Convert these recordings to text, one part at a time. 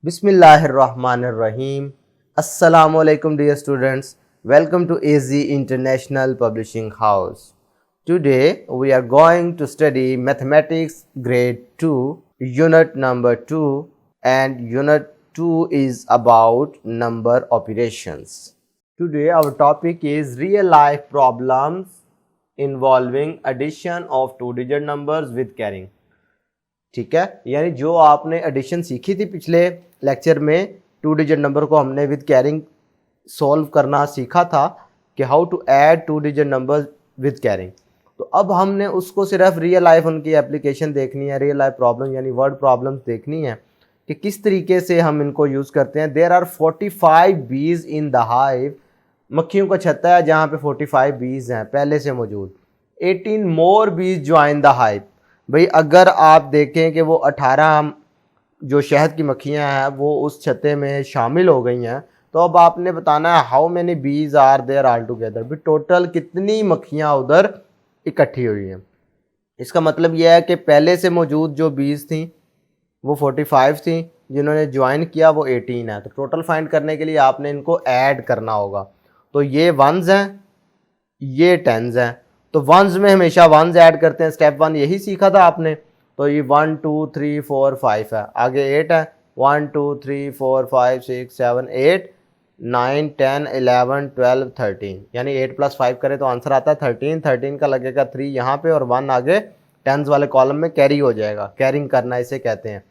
Bismillahirrahmanirrahim. Assalamu alaikum dear students. Welcome to AZ International Publishing House. Today we are going to study Mathematics Grade 2, Unit number 2, and Unit 2 is about number operations. Today our topic is real life problems involving addition of two-digit numbers with carrying. ठीक है, यानी जो आपने addition सीखी थी पिछले lecture में, to digit number को हमने विद कैरिंग सॉल्व करना सीखा था कि how to add two digit number with carrying. तो अब हमने उसको सिर्फ रियल लाइफ उनकी एप्लीकेशन देखनी है, रियल लाइफ प्रॉब्लम यानी वर्ड प्रॉब्लम्स देखनी है कि किस तरीके से हम इनको यूज़ करते हैं। देयर आर 45 बीज इन द हाइव, मक्खियों का छत्ता है जहाँ पे 45 बीज हैं पहले से मौजूद। 18 मोर बीज ज्वाइन द हाइव। भाई अगर आप देखें कि वो 18 जो शहद की मक्खियाँ हैं वो उस छत्ते में शामिल हो गई हैं, तो अब आपने बताना है how many bees are there all together, भी टोटल कितनी मक्खियाँ उधर इकट्ठी हुई हैं। इसका मतलब यह है कि पहले से मौजूद जो बीज थी वो 45 थी, जिन्होंने ज्वाइन किया वो 18 है। तो टोटल फाइंड करने के लिए आपने इनको ऐड करना होगा। तो ये वंस हैं, ये टेंस हैं, तो वंस में हमेशा वंस ऐड करते हैं। स्टेप 1 यही सीखा था आपने। तो ये 1 2 3 4 5 है, आगे 8 है, 1 2 3 4 5 6 7 8 9 10 11 12 13, यानी 8 + 5 करें तो आंसर आता है 13। 13 का लगेगा 3 यहाँ पे और 1 आगे टेंस वाले कॉलम में कैरी हो जाएगा, कैरिंग करना इसे कहते हैं।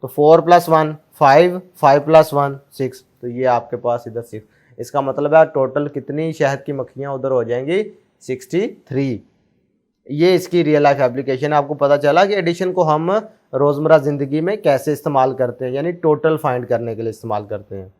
तो 4 + 1 5, 5 + 1 6, तो ये आपके पास इधर 6। इसका मतलब है टोटल कितनी शहद की मक्खियाँ उधर हो जाएंगी, 63। ये इसकी रियल लाइफ एप्लीकेशन है। आपको पता चला कि एडिशन को हम रोज़मर्रा ज़िंदगी में कैसे इस्तेमाल करते हैं, यानी टोटल फाइंड करने के लिए इस्तेमाल करते हैं।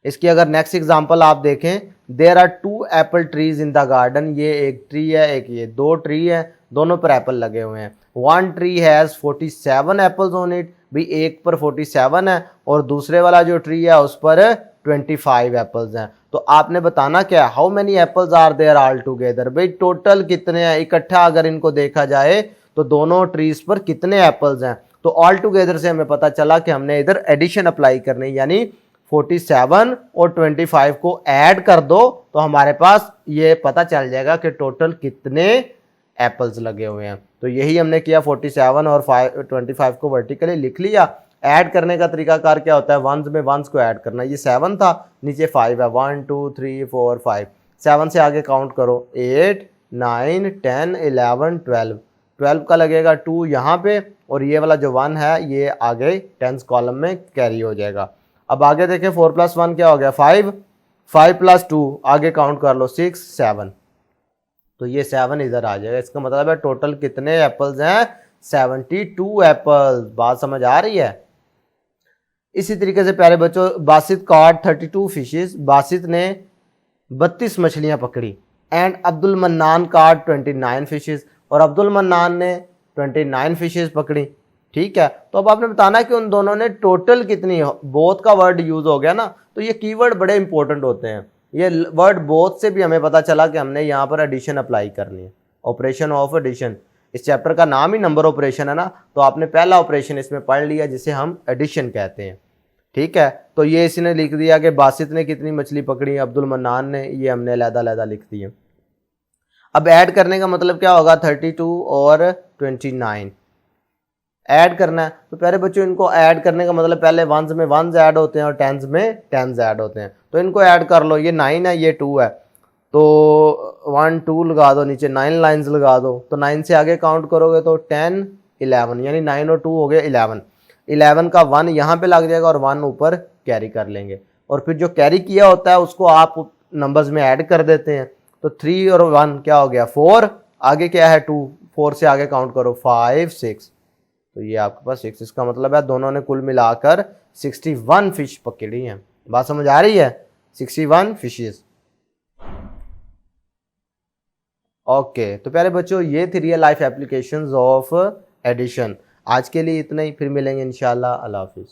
इसकी अगर नेक्स्ट एग्जांपल आप देखें, there are 2 apple trees in the garden. ये एक ट्री है, एक ये 2 ट्री है, दोनों पर एप्पल लगे हुए हैं। 1 tree has 47 apples on it, भाई एक पर 47 है और दूसरे वाला जो ट्री है उस पर 25 एप्पल्स हैं। तो आपने बताना क्या, how many apples are there all together, भाई टोटल कितने हैं इकट्ठा अगर इनको देखा जाए तो दोनों ट्रीज पर कितने एप्पल्स हैं। तो ऑल टुगेदर से हमें पता चला कि हमने इधर एडिशन अप्लाई करनी, यानी 47 और 25 को ऐड कर दो तो हमारे पास ये पता चल जाएगा कि टोटल कितने एप्पल्स लगे हुए हैं। तो यही हमने किया, 47 और 25 को वर्टिकली लिख लिया। ऐड करने का तरीकाकार क्या होता है, वंस में वंस को ऐड करना। ये 7 था, नीचे 5 है, 1 2 3 4 5, 7 से आगे काउंट करो 8 9 10 11 12, 12 का लगेगा 2 यहाँ पे और ये वाला जो 1 है ये आगे टेंस कॉलम में कैरी हो जाएगा। अब आगे देखें 4 + 1 क्या हो गया 5, 5 + 2 आगे काउंट कर लो 6 7, तो ये 7 इधर आ जाएगा। इसका मतलब है टोटल कितने एप्पल्स हैं, 72 एप्पल्स। बात समझ आ रही है। इसी तरीके से प्यारे बच्चों, बासित कॉट 32 फिशेस, बासित ने 32 मछलियां पकड़ी। And Abdul Mannan caught 29 fishes, और अब्दुल मन्नान ने 29 फिशेस पकड़ी। ठीक है, तो अब आपने बताना कि उन दोनों ने टोटल कितनी, बोथ का वर्ड यूज हो गया ना, तो ये कीवर्ड बड़े इंपॉर्टेंट होते हैं। ये वर्ड बोथ से भी हमें पता चला कि हमने यहाँ पर एडिशन अप्लाई करनी है, ऑपरेशन ऑफ एडिशन। इस चैप्टर का नाम ही नंबर ऑपरेशन है ना, तो आपने पहला ऑपरेशन इसमें पढ़ लिया जिसे हम एडिशन कहते हैं। ठीक है, तो ये इसने लिख दिया कि बासित ने कितनी मछली पकड़ी, अब्दुल मन्नान ने, ये हमने अलग-अलग लिख दिया। अब ऐड करने का मतलब क्या होगा, 32 और 29 ऐड करना है। तो प्यारे बच्चों इनको ऐड करने का मतलब, पहले वंस में वंस ऐड होते हैं और टेंस में टेंस ऐड होते हैं, तो इनको ऐड कर लो। ये 9 है, ये 2 है, तो 1 2 लगा दो, नीचे 9 लाइन्स लगा दो। तो 9 से आगे काउंट करोगे तो 10 11, यानी 9 और 2 हो गए 11। 11 का 1 यहाँ पे लग जाएगा और 1 ऊपर कैरी कर लेंगे, और फिर जो कैरी किया होता है उसको आप नंबर्स में ऐड कर देते हैं। तो 3 और 1 क्या हो गया 4, आगे क्या है 2, 4 से आगे काउंट करो 5 6, तो ये आपके पास 6। इसका मतलब है दोनों ने कुल मिलाकर 61 फिश पकड़ी हैं। बात समझ आ रही है, 61 फिशेस। ओके, तो प्यारे बच्चों ये थी real life applications of addition. आज के लिए इतना ही, फिर मिलेंगे इंशाल्लाह। अल्लाह हाफिज़।